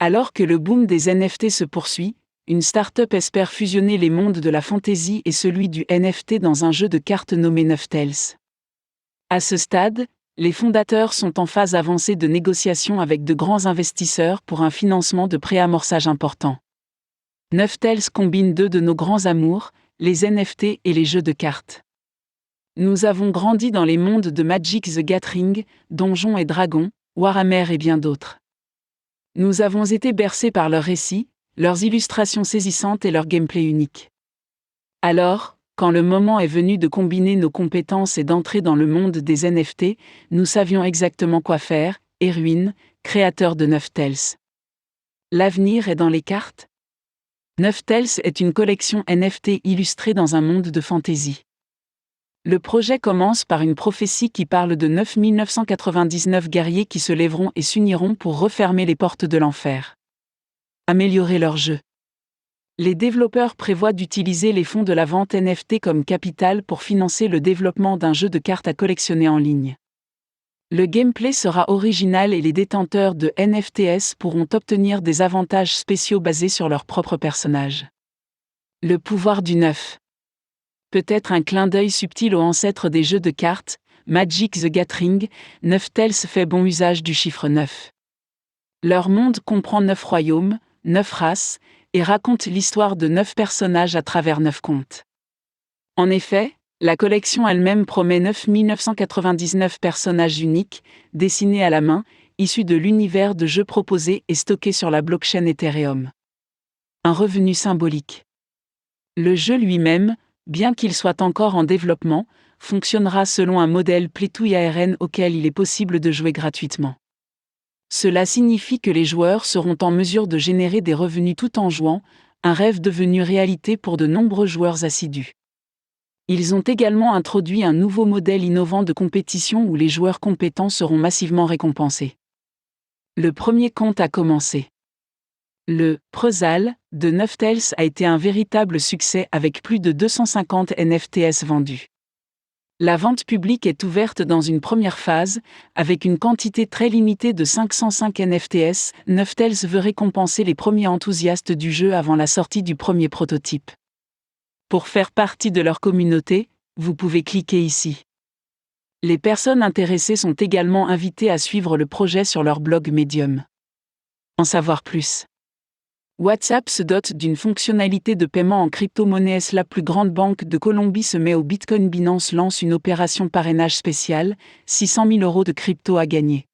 Alors que le boom des NFT se poursuit, une start-up espère fusionner les mondes de la fantasy et celui du NFT dans un jeu de cartes nommé Neftels. À ce stade, les fondateurs sont en phase avancée de négociation avec de grands investisseurs pour un financement de préamorçage important. Neftels combine deux de nos grands amours, les NFT et les jeux de cartes. Nous avons grandi dans les mondes de Magic the Gathering, Donjons et Dragons, Warhammer et bien d'autres. Nous avons été bercés par leurs récits, leurs illustrations saisissantes et leur gameplay unique. Alors, quand le moment est venu de combiner nos compétences et d'entrer dans le monde des NFT, nous savions exactement quoi faire, Erwin, créateur de Neftels. L'avenir est dans les cartes? Neftels est une collection NFT illustrée dans un monde de fantasy. Le projet commence par une prophétie qui parle de 9999 guerriers qui se lèveront et s'uniront pour refermer les portes de l'enfer. Améliorer leur jeu. Les développeurs prévoient d'utiliser les fonds de la vente NFT comme capital pour financer le développement d'un jeu de cartes à collectionner en ligne. Le gameplay sera original et les détenteurs de NFTs pourront obtenir des avantages spéciaux basés sur leurs propres personnages. Le pouvoir du neuf. Peut-être un clin d'œil subtil aux ancêtres des jeux de cartes, Magic the Gathering, Neftels fait bon usage du chiffre 9. Leur monde comprend 9 royaumes, 9 races, et raconte l'histoire de 9 personnages à travers 9 contes. En effet, la collection elle-même promet 9999 personnages uniques, dessinés à la main, issus de l'univers de jeux proposés et stockés sur la blockchain Ethereum. Un revenu symbolique. Le jeu lui-même, bien qu'il soit encore en développement, fonctionnera selon un modèle Play-to-Earn auquel il est possible de jouer gratuitement. Cela signifie que les joueurs seront en mesure de générer des revenus tout en jouant, un rêve devenu réalité pour de nombreux joueurs assidus. Ils ont également introduit un nouveau modèle innovant de compétition où les joueurs compétents seront massivement récompensés. Le premier compte a commencé. Le « Prezal » de Neftels a été un véritable succès avec plus de 250 NFTs vendus. La vente publique est ouverte dans une première phase, avec une quantité très limitée de 505 NFTs. Neftels veut récompenser les premiers enthousiastes du jeu avant la sortie du premier prototype. Pour faire partie de leur communauté, vous pouvez cliquer ici. Les personnes intéressées sont également invitées à suivre le projet sur leur blog Medium. En savoir plus. WhatsApp se dote d'une fonctionnalité de paiement en crypto-monnaie. La plus grande banque de Colombie se met au Bitcoin. Binance lance une opération parrainage spéciale, 600 000 € de crypto à gagner.